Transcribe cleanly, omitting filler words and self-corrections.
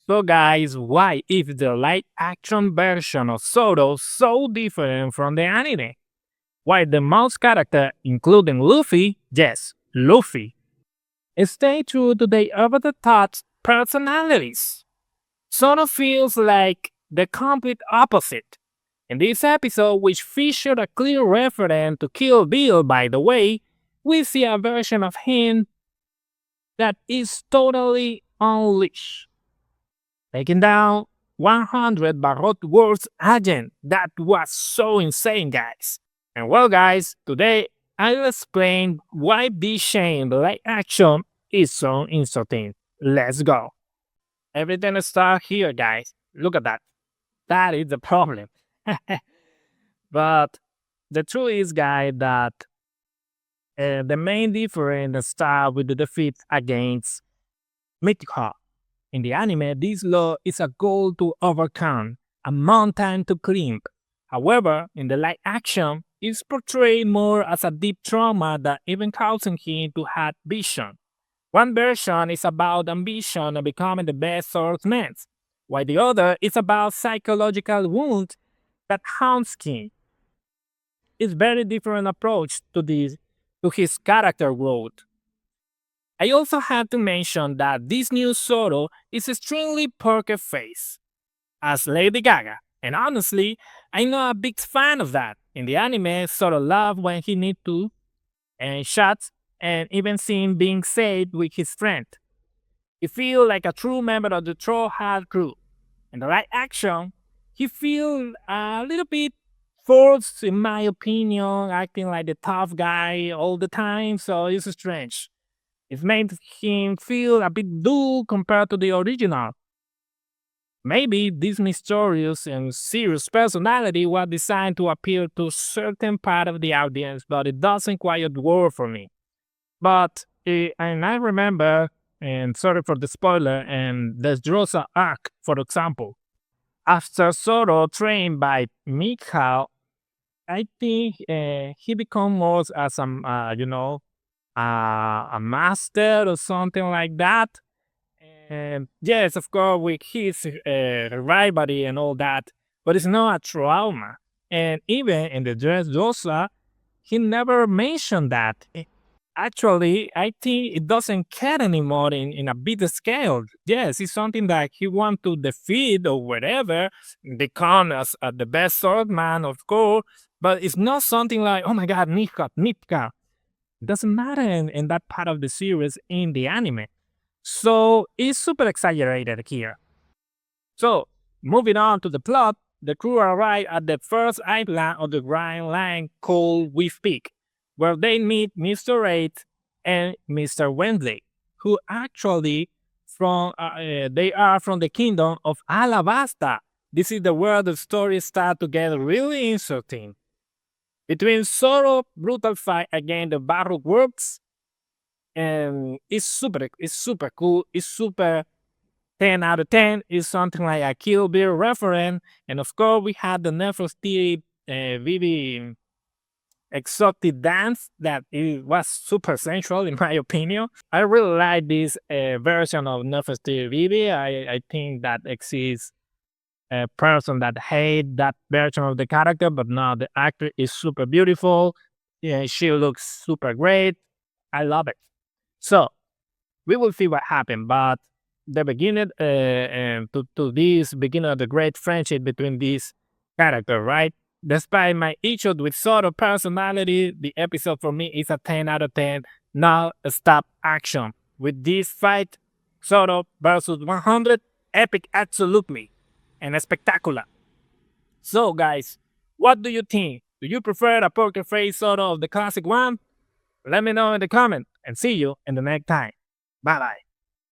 So guys, why is the live action version of Zoro so different from the anime? Why the most character, including Luffy, yes, Luffy, stay true to their over-the-top personalities? Zoro feels like the complete opposite. In this episode, which featured a clear reference to Kill Bill, by the way, we see a version of him that is totally unleashed, taking down 100 Barrot World's agent. That was so insane, guys. And well, guys, today I'll explain why this shame live action is so insulting. Let's go. Everything starts here, guys. Look at that. That is the problem. But the truth is, guys, that the main difference starts with the defeat against Mythica. In the anime, this law is a goal to overcome, a mountain to climb. However, in the live action, it's portrayed more as a deep trauma that even causing him to have vision. One version is about ambition and becoming the best swordsman, while the other is about psychological wounds that haunts him. It's very different approach to his character growth. I also had to mention that this new Zoro is extremely poker face, as Lady Gaga, and honestly, I'm not a big fan of that. In the anime, Zoro loves when he needs to, and shots, and even seen being saved with his friend. He feels like a true member of the Troll Hat crew. In the right action, he feels a little bit forced, in my opinion, acting like the tough guy all the time, so it's strange. It made him feel a bit dull compared to the original. Maybe this mysterious and serious personality was designed to appeal to certain part of the audience, but it doesn't quite work for me. But and I remember, and sorry for the spoiler, and the Drosa arc, for example. After Zoro trained by Mikhail, I think he become more as a master or something like that. And yes, of course, with his rivalry and all that, but it's not a trauma. And even in the Dressrosa, he never mentioned that. Actually, I think it doesn't care anymore in a big scale. Yes, it's something that he want to defeat or whatever, become as the best swordsman, of course, but it's not something like, oh my god, Nitka. It doesn't matter in that part of the series in the anime. So it's super exaggerated here. So, moving on to the plot, the crew arrive at the first island of the Grand Line called Weave Peak, where they meet Mr. 8 and Mr. Wendley, who actually they are from the kingdom of Alabasta. This is the where the story starts to get really interesting. Between Zoro brutal fight against the Baruch works, and it's super cool. It's super 10 out of 10. It's something like a Kill Bill reference. And of course, we had the Nefertiti Vivi exotic dance that it was super sensual, in my opinion. I really like this version of Nefertiti Vivi. I think that exists a person that hate that version of the character, but no, the actor is super beautiful. Yeah, she looks super great. I love it. So we will see what happened, but the beginning to this beginning of the great friendship between these characters, right? Despite my issues with sort of personality, the episode for me is a 10 out of 10. Now stop action. With this fight, Zoro versus 100, epic absolutely, and spectacular. So guys, what do you think? Do you prefer a poker face Zoro of the classic one? Let me know in the comment and see you in the next time. Bye bye.